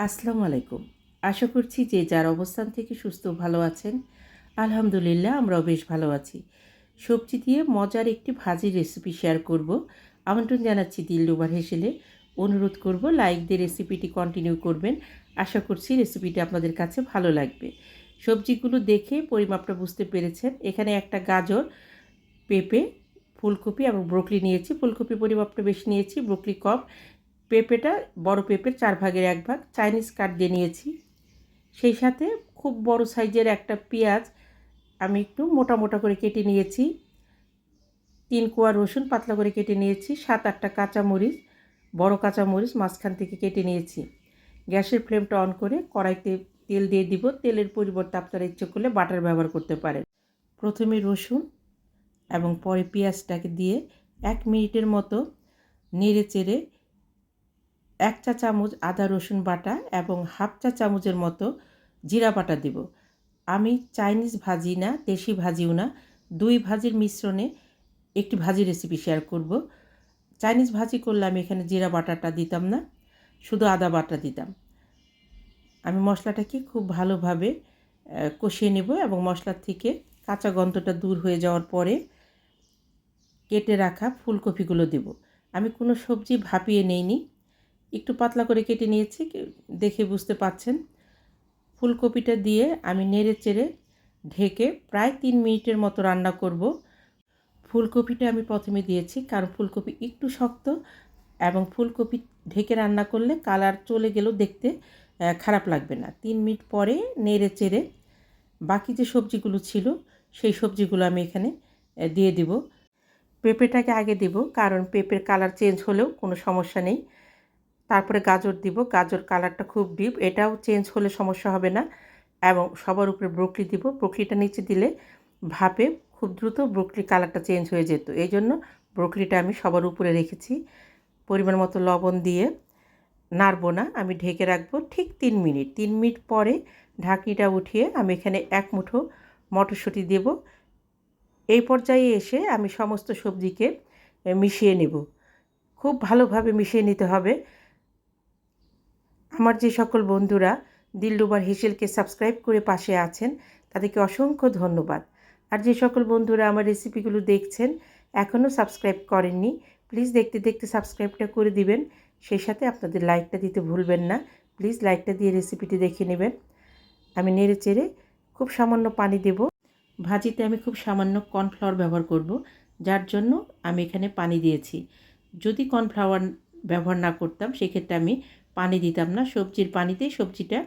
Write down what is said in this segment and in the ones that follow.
আসসালামু আলাইকুম। আশা করছি যে যার অবস্থান থেকে সুস্থ ভালো আছেন। আলহামদুলিল্লাহ আমরাও বেশ ভালো আছি। সবজি দিয়ে মজার একটি ভাজির রেসিপি শেয়ার করব। আমন্ত্রণ জানাচ্ছি দিলরুবার হেসেলে। অনুরোধ করব লাইক দিয়ে রেসিপিটি কন্টিনিউ করবেন। আশা করছি রেসিপিটি আপনাদের কাছে ভালো লাগবে। সবজিগুলো দেখে পরিমাপটা বুঝতে পেরেছেন। এখানে একটা গাজর, পেঁপে, ফুলকপি এবং ব্রোকলি নিয়েছি। ফুলকপি পরিমাপটা বেশি নিয়েছি, ব্রোকলি কম। পেঁপেটা বড় পেঁপের 4 ভাগের 1 ভাগ চাইনিজ কাট দিয়ে নিয়েছি। সেই সাথে খুব বড় সাইজের একটা পেঁয়াজ আমি একটু মোটা মোটা করে কেটে নিয়েছি। 3 কোয়া রসুন পাতলা করে কেটে নিয়েছি। 7-8টা কাঁচামরিচ, বড় কাঁচামরিচ মাঝখান থেকে কেটে নিয়েছি। গ্যাসের ফ্লেমটা অন করে কড়াইতে তেল দিয়ে দিব। তেলের পরিবর্তে আপনারা ইচ্ছে করলে বাটার ব্যবহার করতে পারেন। প্রথমে রসুন এবং পরে পেঁয়াজটাকে দিয়ে 1 মিনিটের মতো নেড়ে চেড়ে 1 চা চামচ আদা রসুন বাটা এবং হাফ চা চামচের মতো জিরা বাটা দেব। আমি চাইনিজ ভাজি না, দেশি ভাজিও না, 2 ভাজির মিশ্রণে একটি ভাজি রেসিপি শেয়ার করব। চাইনিজ ভাজি করলে আমি এখানে জিরা বাটাটা দিতাম না, শুধু আদা বাটা দিতাম। আমি মশলাটাকে খুব ভালোভাবে কষিয়ে নেব এবং মশলার থেকে কাঁচা গন্ধটা দূর হয়ে যাওয়ার পরে কেটে রাখা ফুলকপিগুলো দেব। আমি কোনো সবজি ভাপিয়ে নেইনি, একটু পাতলা করে কেটে নিয়েছি, দেখে বুঝতে পাচ্ছেন। ফুলকপিটা দিয়ে আমি নেড়ে চেড়ে ঢেকে প্রায় 3 মিনিটের মতো রান্না করব। ফুলকপিটা আমি প্রথমে দিয়েছি কারণ ফুলকপি একটু শক্ত এবং ফুলকপি ঢেকে রান্না করলে কালার চলে গেলেও দেখতে খারাপ লাগবে না। 3 মিনিট পরে নেড়ে চেড়ে বাকি যে সবজিগুলো ছিল সেই সবজিগুলো আমি এখানে দিয়ে দিব। পেঁপেটাকে আগে দেব কারণ পেঁপের কালার চেঞ্জ হলেও কোনো সমস্যা নেই। তারপরে গাজর দিব। গাজর কালারটা খুব ডিপ, এটাও চেঞ্জ হলে সমস্যা হবে না। এবং সবার উপরে ব্রোকলি দিব। ব্রোকলিটা নিচে দিলে ভাপে খুব দ্রুত ব্রোকলি কালারটা চেঞ্জ হয়ে যেত, এই জন্য ব্রোকলিটা আমি সবার উপরে রেখেছি। পরিমাণ মতো লবণ দিয়ে নাড়ব না, আমি ঢেকে রাখবো ঠিক 3 মিনিট। 3 মিনিট পরে ঢাকনিটা উঠিয়ে আমি এখানে 1 মুঠো মটরশুঁটি দেব। এই পর্যায়ে এসে আমি সমস্ত সবজিকে মিশিয়ে নেব। খুব ভালোভাবে মিশিয়ে নিতে হবে। আমার যে সকল বন্ধুরা দিলরুবার হেসেলকে সাবস্ক্রাইব করে পাশে আছেন তাদেরকে অসংখ্য ধন্যবাদ। আর যে সকল বন্ধুরা আমার রেসিপিগুলো দেখছেন এখনও সাবস্ক্রাইব করেননি, প্লিজ দেখতে দেখতে সাবস্ক্রাইবটা করে দিবেন। সেই সাথে আপনাদের লাইকটা দিতে ভুলবেন না। প্লিজ লাইকটা দিয়ে রেসিপিটি দেখে নেবেন। আমি নেড়ে চেড়ে খুব সামান্য পানি দেব। ভাজিতে আমি খুব সামান্য কর্নফ্লাওয়ার ব্যবহার করব, যার জন্য আমি এখানে পানি দিয়েছি। যদি কর্নফ্লাওয়ার ব্যবহার না করতাম সেক্ষেত্রে আমি পানি দিতাম না, সবজির পানিতেই সবজিটা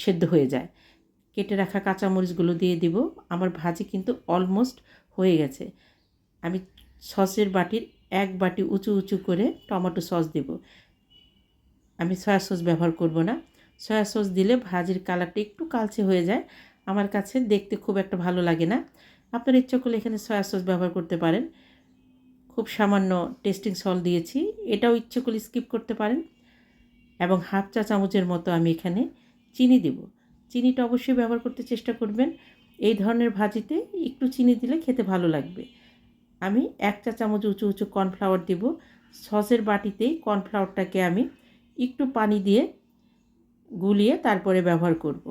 সেদ্ধ হয়ে যায়। কেটে রাখা কাঁচামরিচগুলো দিয়ে দিব। আমার ভাজি কিন্তু অলমোস্ট হয়ে গেছে। আমি সসের বাটির 1 বাটি উঁচু উঁচু করে টমেটো সস দেব। আমি সয়া সস ব্যবহার করব না। সয়া সস দিলে ভাজির কালারটা একটু কালচে হয়ে যায়, আমার কাছে দেখতে খুব একটা ভালো লাগে না। আপনার ইচ্ছা করলে এখানে সয়া সস ব্যবহার করতে পারেন। খুব সামান্য টেস্টিং সল্ট দিয়েছি, এটাও ইচ্ছে করলে স্কিপ করতে পারেন। এবং হাফ চা চামচের মতো আমি এখানে চিনি দেব। চিনিটা অবশ্যই ব্যবহার করতে চেষ্টা করবেন। এই ধরনের ভাজিতে একটু চিনি দিলে খেতে ভালো লাগবে। আমি 1 চা চামচ উঁচু উঁচু কর্নফ্লাওয়ার দেব। সসের বাটিতেই কর্নফ্লাওয়ারটাকে আমি একটু পানি দিয়ে গুলিয়ে তারপরে ব্যবহার করব।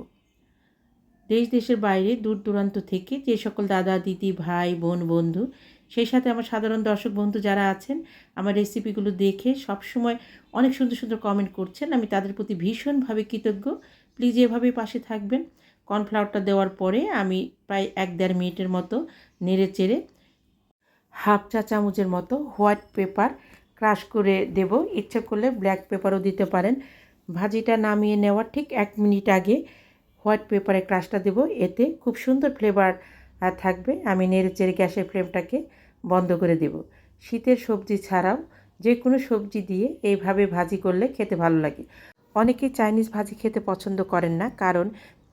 দেশ দেশের বাইরে দূর দূরান্ত থেকে যে সকল দাদা দিদি ভাই বোন বন্ধু, সেই সাথে আমার সাধারণ দর্শক বন্ধু যারা আছেন আমার রেসিপিগুলো দেখে সবসময় অনেক সুন্দর সুন্দর কমেন্ট করছেন, আমি তাদের প্রতি ভীষণভাবে কৃতজ্ঞ। প্লিজ এভাবেই পাশে থাকবেন। কর্নফ্লাওয়ারটা দেওয়ার পরে আমি প্রায় 1-1.5 মিনিটের মতো নেড়ে চেড়ে হাফ চা চামচের মতো হোয়াইট পেপার ক্রাশ করে দেব। ইচ্ছে করলে ব্ল্যাক পেপারও দিতে পারেন। ভাজিটা নামিয়ে নেওয়ার ঠিক 1 মিনিট আগে হোয়াইট পেপারে ক্রাশটা দেব, এতে খুব সুন্দর ফ্লেভার থাকবে। আমি নেড়ে চেড়ে গ্যাসের ফ্লেমটাকে বন্ধ করে দেব। শীতের সবজি ছাড়াও যে কোনো সবজি দিয়ে এইভাবে ভাজি করলে খেতে ভালো লাগে। অনেকেই চাইনিজ ভাজি খেতে পছন্দ করেন না, কারণ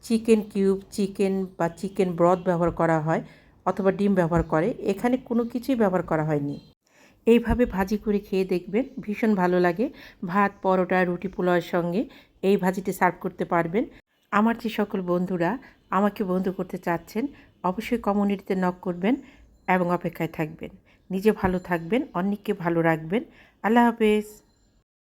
চিকেন কিউব, চিকেন বা চিকেন ব্রথ ব্যবহার করা হয় অথবা ডিম ব্যবহার করে। এখানে কোনো কিছুই ব্যবহার করা হয়নি। এইভাবে ভাজি করে খেয়ে দেখবেন, ভীষণ ভালো লাগে। ভাত, পরোটা, রুটি, পোলাওয়ের সঙ্গে এই ভাজিটি সার্ভ করতে পারবেন। আমার যে সকল বন্ধুরা আমাকে বন্ধু করতে চাচ্ছেন অবশ্যই কমিউনিটিতে নক করবেন এবং অপেক্ষায় থাকবেন। নিজে ভালো থাকবেন, অন্যকে ভালো রাখবেন। আল্লাহ হাফেজ।